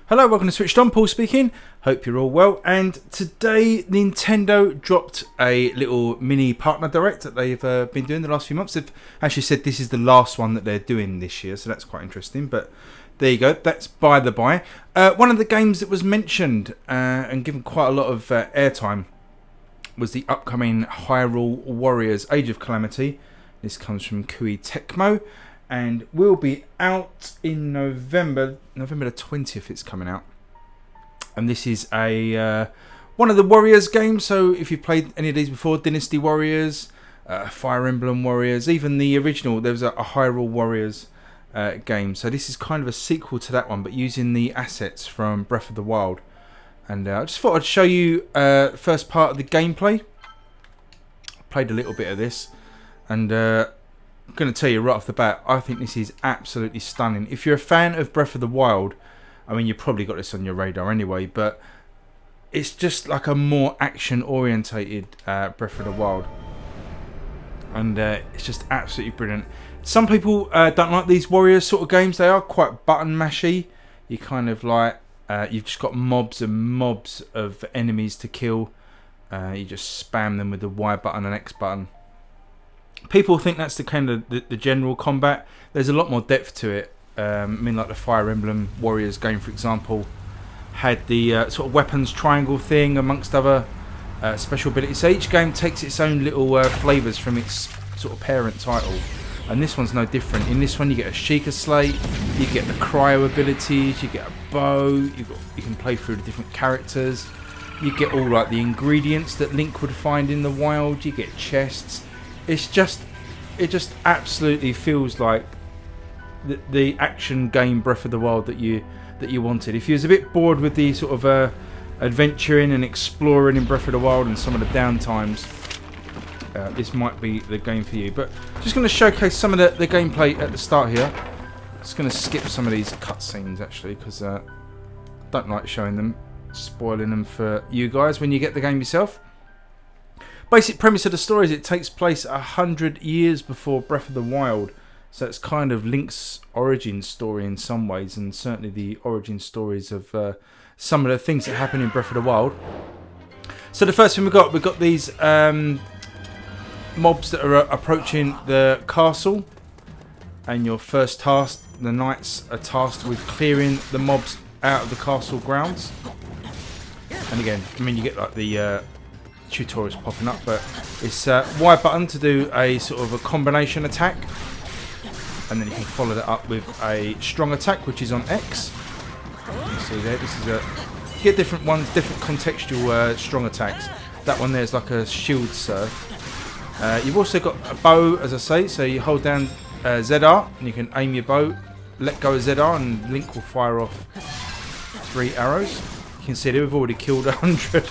Hello, welcome to Switched On, Paul speaking. Hope you're all well. And today, Nintendo dropped a little mini partner direct that they've been doing the last few months. They've actually said this is the last one that they're doing this year, so that's quite interesting. But there you go, that's by the by. One of the games that was mentioned and given quite a lot of airtime was the upcoming Hyrule Warriors Age of Calamity. This comes from Koei Tecmo and will be out in November the 20th. It's coming out, and this is a one of the Warriors games. So if you've played any of these before, Dynasty Warriors, Fire Emblem Warriors, even the original, there was a Hyrule Warriors game. So this is kind of a sequel to that one, but using the assets from Breath of the Wild. And I just thought I'd show you first part of the gameplay. I played a little bit of this, and I'm going to tell you right off the bat, I think this is absolutely stunning. If you're a fan of Breath of the Wild, I mean, you've probably got this on your radar anyway, but it's just like a more action-orientated Breath of the Wild. And it's just absolutely brilliant. Some people don't like these Warriors sort of games. They are quite button-mashy. You kind of like, you've just got mobs and mobs of enemies to kill. You just spam them with the Y button and X button. People think that's the kind of the general combat. There's a lot more depth to it. I mean, like the Fire Emblem Warriors game, for example, had the sort of weapons triangle thing amongst other special abilities. So each game takes its own little flavours from its sort of parent title, and this one's no different. In this one, you get a Sheikah Slate, you get the cryo abilities, you get a bow, you can play through the different characters, you get all like the ingredients that Link would find in the wild, you get chests. It just absolutely feels like the action game Breath of the Wild that you wanted. If you was a bit bored with the sort of adventuring and exploring in Breath of the Wild and some of the downtimes, this might be the game for you. But just going to showcase some of the gameplay at the start here. Just going to skip some of these cutscenes actually, because I don't like showing them, spoiling them for you guys when you get the game yourself. Basic premise of the story is it takes place 100 years before Breath of the Wild, so it's kind of Link's origin story in some ways, and certainly the origin stories of some of the things that happen in Breath of the Wild. So the first thing we've got these mobs that are approaching the castle, and your first task, the knights are tasked with clearing the mobs out of the castle grounds. And again, I mean, you get like the tutorials popping up, but it's Y button to do a sort of a combination attack, and then you can follow that up with a strong attack, which is on X. You can see there, this is you get different ones, different contextual strong attacks. That one there is like a shield surf. You've also got a bow, as I say, so you hold down ZR and you can aim your bow, let go of ZR, and Link will fire off 3 arrows. You can see there we've already killed 100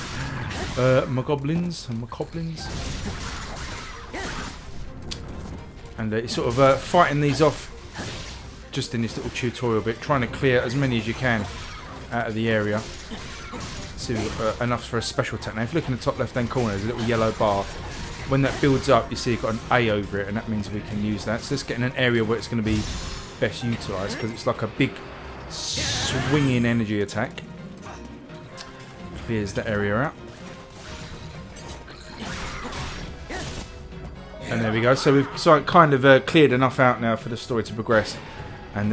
Mogoblins and Mokoblins, and it's sort of fighting these off just in this little tutorial bit, trying to clear as many as you can out of the area. So enough for a special attack. Now if you look in the top left hand corner, there's a little yellow bar. When that builds up, you see you've got an A over it, and that means we can use that. So let's get in an area where it's going to be best utilised, because it's like a big swinging energy attack. Clears that area out. And there we go. So we've kind of cleared enough out now for the story to progress, and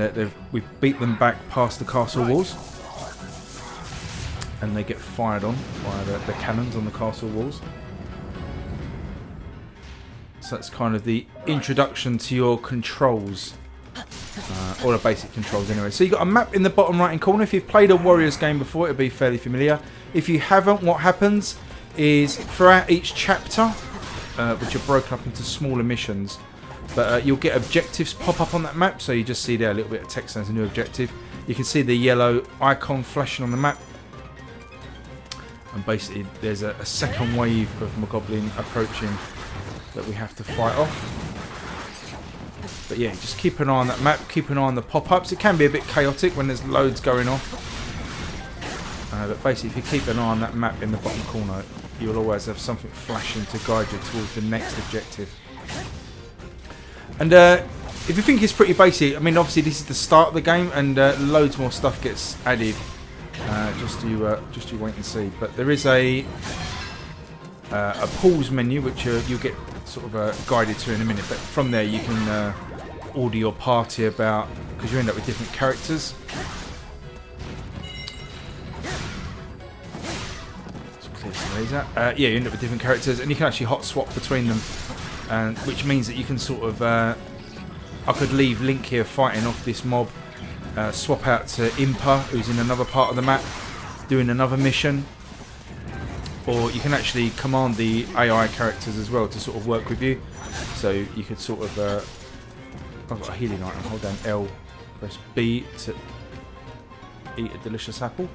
we've beat them back past the castle walls, and they get fired on by the cannons on the castle walls. So that's kind of the introduction to your controls, or the basic controls anyway. So you've got a map in the bottom right hand corner. If you've played a Warriors game before, it'll be fairly familiar. If you haven't, what happens is throughout each chapter, which are broken up into smaller missions, but you'll get objectives pop up on that map. So you just see there a little bit of text as a new objective. You can see the yellow icon flashing on the map, and basically there's a second wave of Mogoblin approaching that we have to fight off. But yeah, just keep an eye on that map, keep an eye on the pop-ups. It can be a bit chaotic when there's loads going off, but basically if you keep an eye on that map in the bottom corner, you'll always have something flashing to guide you towards the next objective. And if you think it's pretty basic, I mean obviously this is the start of the game, and loads more stuff gets added Just you wait and see. But there is a pause menu which you'll get sort of guided to in a minute. But from there you can order your party about, because you end up with different characters. Yeah, you end up with different characters, and you can actually hot swap between them, and which means that you can sort of I could leave Link here fighting off this mob, swap out to Impa, who's in another part of the map doing another mission, or you can actually command the AI characters as well to sort of work with you. So you could sort of I've got a healing item, hold down L, press B to eat a delicious apple.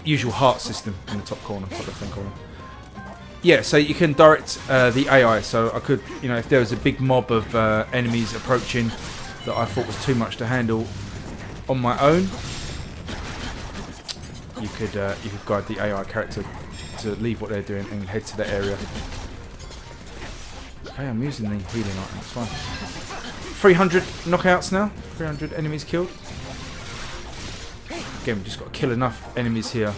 Usual heart system in the top corner, top left hand corner. Yeah, so you can direct the AI. So I could, you know, if there was a big mob of enemies approaching that I thought was too much to handle on my own, you could guide the AI character to leave what they're doing and head to that area. Okay, I'm using the healing item. It's fine. 300 knockouts now. 300 enemies killed. Again, we've just got to kill enough enemies here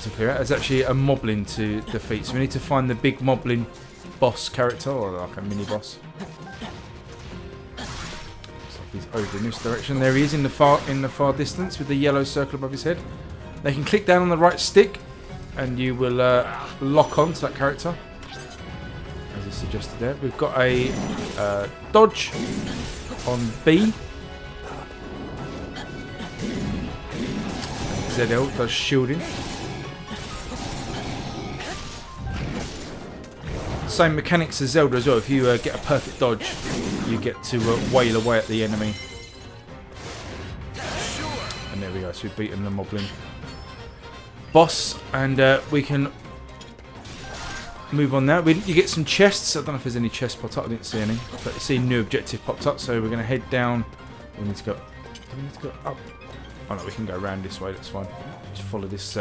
to clear out. There's actually a moblin to defeat, so we need to find the big moblin boss character, or like a mini boss. Looks like he's over in this direction. There he is in the far distance with the yellow circle above his head. They can click down on the right stick, and you will lock on to that character, as is suggested there. We've got a dodge on B. ZL does shielding. Same mechanics as Zelda as well. If you get a perfect dodge, you get to wail away at the enemy. And there we go. So we've beaten the moblin boss, and we can move on now. You get some chests. I don't know if there's any chests popped up. I didn't see any. But you see new objective popped up. So we're going to head down. We need to go. Do we need to go up? Oh no, we can go around this way, that's fine. Just follow this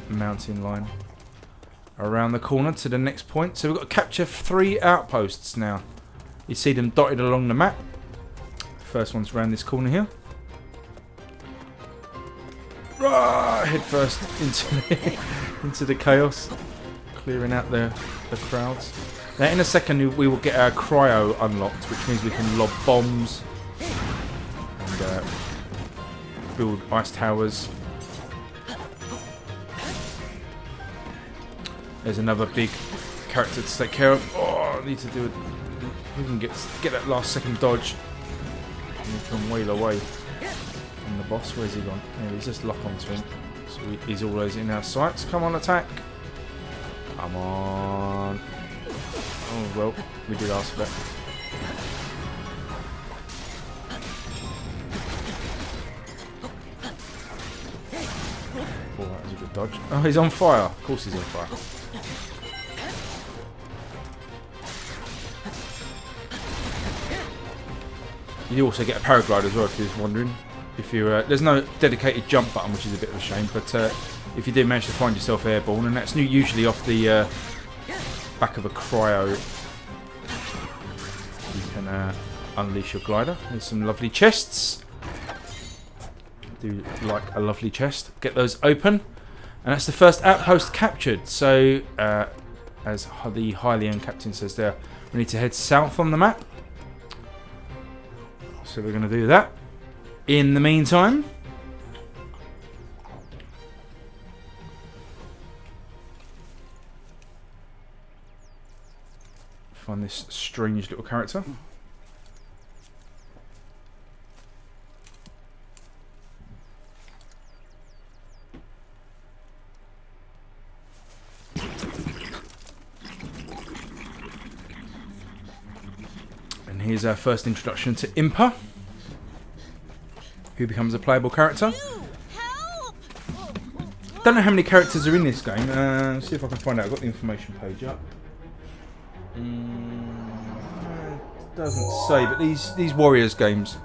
mountain line around the corner to the next point. So we've got to capture 3 outposts now. You see them dotted along the map. First one's around this corner here. Head first into the chaos, clearing out the crowds. Now in a second we will get our cryo unlocked, which means we can lob bombs and build ice towers. There's another big character to take care of. Oh, I need to do it. We can get that last second dodge. And we can wail away from the boss. Where's he gone? Yeah, he's just lock onto him. So he's always in our sights. Come on, attack. Come on. Oh, well, we did ask for that. Oh, that was a good dodge. Oh, he's on fire. Of course he's on fire. You also get a paraglide as well, if you're wondering. If you there's no dedicated jump button, which is a bit of a shame, but if you do manage to find yourself airborne, and that's usually off the back of a cryo, you can unleash your glider. There's some lovely chests. Do like a lovely chest. Get those open, and that's the first outpost captured. So as the Hylian captain says there, we need to head south on the map. So we're going to do that. In the meantime, find this strange little character. And here's our first introduction to Impa, who becomes a playable character. Don't know how many characters are in this game. Let's see if I can find out. I've got the information page up. Doesn't say, but these Warriors games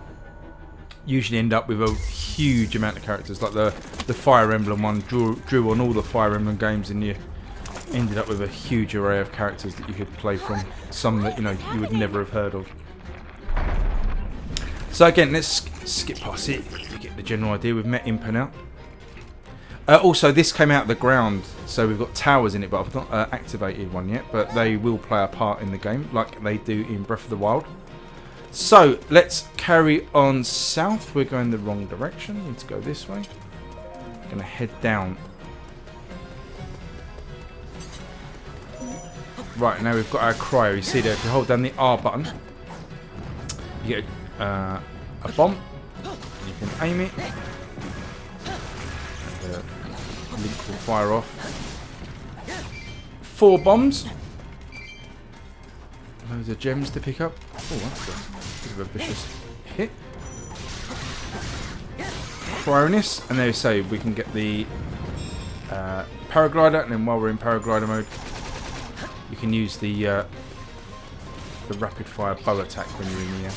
usually end up with a huge amount of characters. Like the Fire Emblem one drew on all the Fire Emblem games, and you ended up with a huge array of characters that you could play from. Some that you would never have heard of. So again, let's skip past it. You get the general idea. We've met Impa now. Also, this came out of the ground, so we've got towers in it, but I've not activated one yet. But they will play a part in the game, like they do in Breath of the Wild. So, let's carry on south. We're going the wrong direction. We need to go this way. Going to head down. Right, now we've got our cryo. You see there, if you hold down the R button, you get a bomb. You can aim it. Link will fire off 4 bombs. Loads of gems to pick up. Oh, that's a bit of a vicious hit. Cryonis, and there you say we can get the paraglider, and then while we're in paraglider mode, you can use the rapid fire bow attack when you're in the air.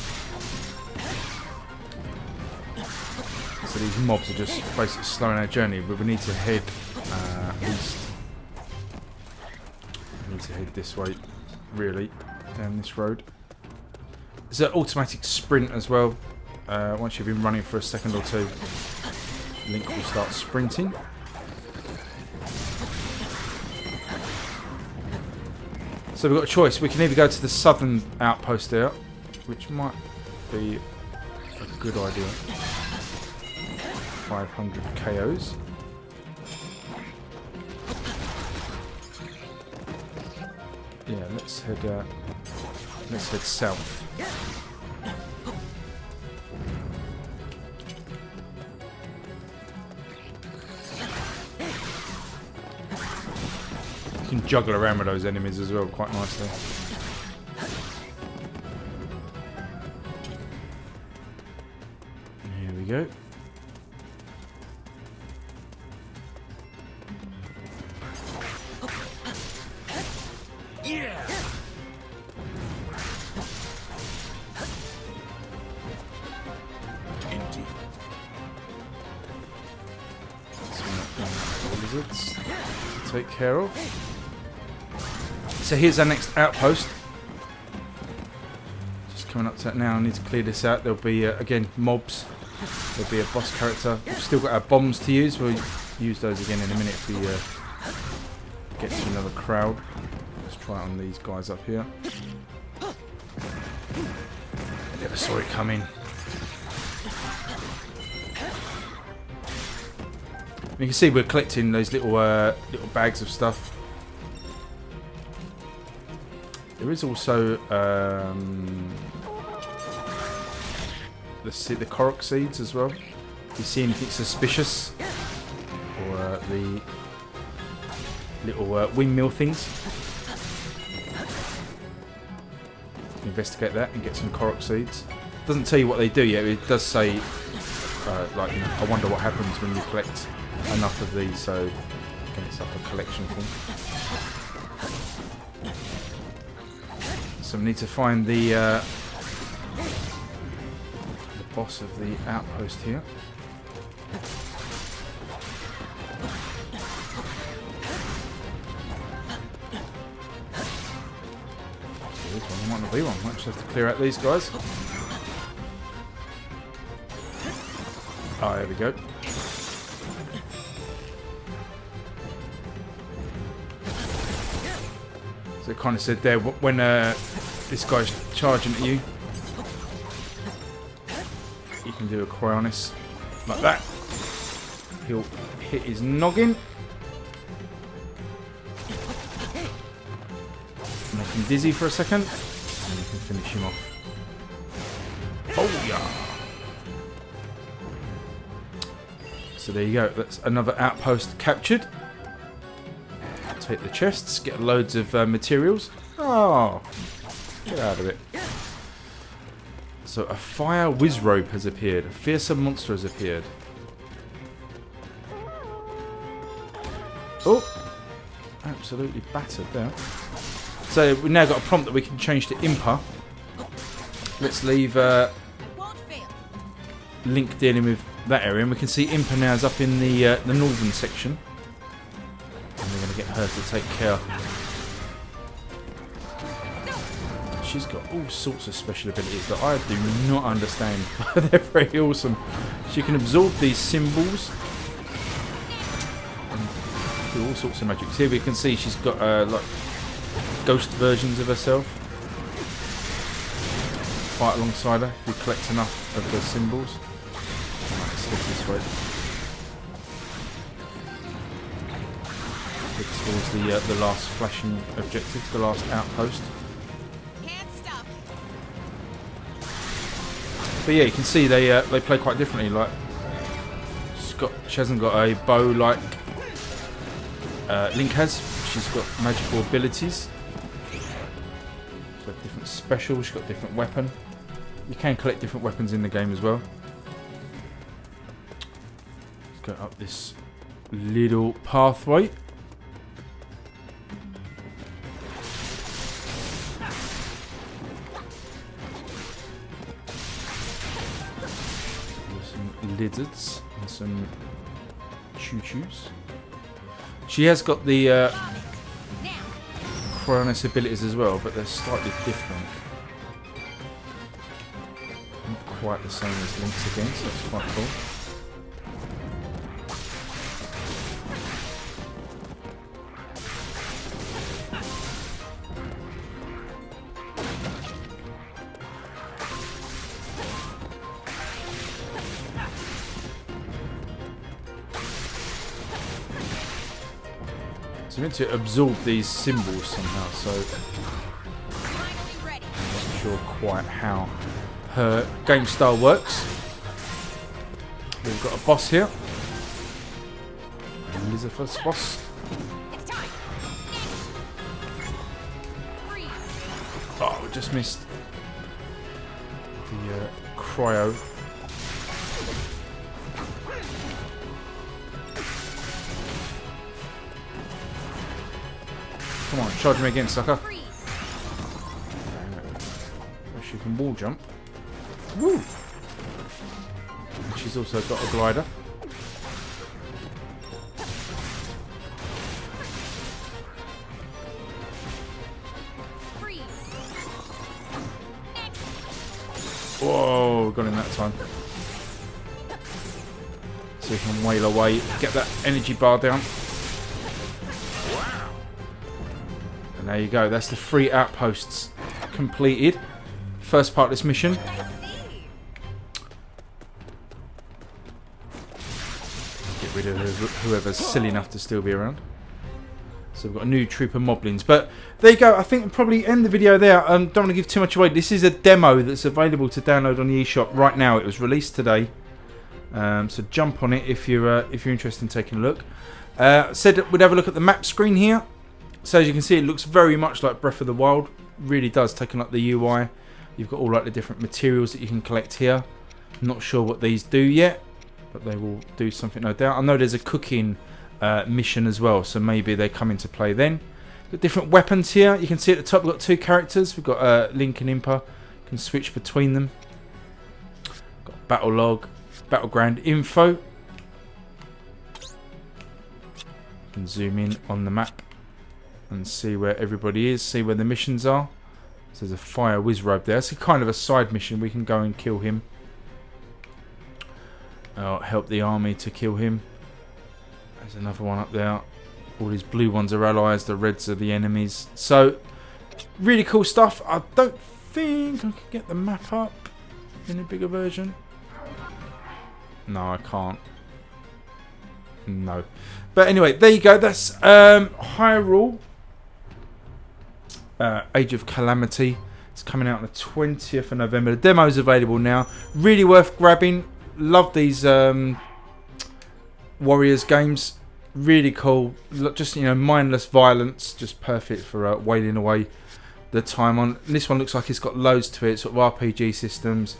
So these mobs are just basically slowing our journey, but we need to head east. We need to head this way, really, down this road. There's an automatic sprint as well. Once you've been running for a second or two, Link will start sprinting. So we've got a choice. We can either go to the southern outpost there, which might be a good idea. 500 KOs. Yeah, let's head south. You can juggle around with those enemies as well quite nicely. Here we go. To take care of. So here's our next outpost. Just coming up to that now. I need to clear this out. There'll be again mobs. There'll be a boss character. We've still got our bombs to use. We'll use those again in a minute if we get to another crowd. Let's try it on these guys up here. I never saw it coming. You can see we're collecting those little bags of stuff. There is also the Korok seeds as well. If you see anything suspicious, or the little windmill things, investigate that and get some Korok seeds. Doesn't tell you what they do yet. It does say, like, you know, I wonder what happens when you collect enough of these, so again, it's like a collection thing. So we need to find the boss of the outpost here. This one might not be one. Might just have to clear out these guys. Oh, there we go. So it kind of said there, when this guy's charging at you, you can do a Cryonis like that. He'll hit his noggin. Make him dizzy for a second, and you can finish him off. Oh yeah! So there you go, that's another outpost captured. Take the chests, get loads of materials. Oh, get out of it. So a fire wizrobe has appeared. A fearsome monster has appeared. Oh, absolutely battered there. So we've now got a prompt that we can change to Impa. Let's leave Link dealing with that area, and we can see Impa now is up in the northern section. And we're going to get her to take care. she's got all sorts of special abilities that I do not understand, but they're pretty awesome. She can absorb these symbols and do all sorts of magic. Here we can see she's got like ghost versions of herself. Fight alongside her if you collect enough of the symbols. Right, let's head this way. Head towards the last flashing objective, the last outpost. But yeah, you can see they play quite differently. Like she hasn't got a bow like Link has. She's got magical abilities. She's got different specials. She's got different weapon. You can collect different weapons in the game as well. Let's go up this little pathway. Lizards and some choo-choos. She has got the Cronus abilities as well, but they're slightly different. Not quite the same as Link's again, so that's quite cool. So I'm meant to absorb these symbols somehow, so I'm not sure quite how her game style works. We've got a boss here. Elizabeth's boss. Oh, we just missed the cryo. Come on, charge me again, sucker. She can wall jump. Woo! And she's also got a glider. Whoa, got him that time. So you can wail away, get that energy bar down. And there you go, that's the 3 outposts completed. First part of this mission. Get rid of whoever's silly enough to still be around. So we've got a new troop of moblins. But there you go, I think we'll probably end the video there. Don't want to give too much away. This is a demo that's available to download on the eShop right now. It was released today. So jump on it if you're interested in taking a look. Said that we'd have a look at the map screen here. So as you can see, it looks very much like Breath of the Wild. Really does, taking up the UI. You've got all like the different materials that you can collect here. I'm not sure what these do yet, but they will do something, no doubt. I know there's a cooking mission as well, so maybe they come into play then. Got different weapons here. You can see at the top we've got 2 characters. We've got Link and Impa. You can switch between them. Got battle log, battleground info. You can zoom in on the map and see where everybody is, see where the missions are. So there's a fire whiz robe there. It's kind of a side mission. We can go and kill him. Help the army to kill him. There's another one up there. All these blue ones are allies, the reds are the enemies. So, really cool stuff. I don't think I can get the map up in a bigger version. No, I can't. No. But anyway, there you go. That's Hyrule. Age of Calamity. It's coming out on the 20th of November. The demo is available now. Really worth grabbing. Love these Warriors games. Really cool. Just, you know, mindless violence. Just perfect for wailing away the time on. This one looks like it's got loads to it. Sort of RPG systems.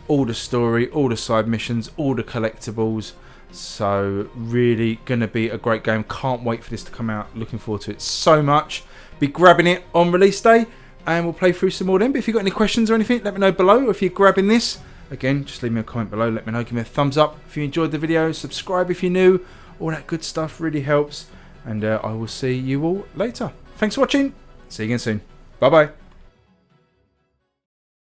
All the story. All the side missions. All the collectibles. So really going to be a great game. Can't wait for this to come out. Looking forward to it so much. Be grabbing it on release day, and we'll play through some more then. But if you've got any questions or anything, let me know below. Or if you're grabbing this, again, just leave me a comment below. Let me know. Give me a thumbs up if you enjoyed the video. Subscribe if you're new. All that good stuff really helps. And I will see you all later. Thanks for watching. See you again soon. Bye bye.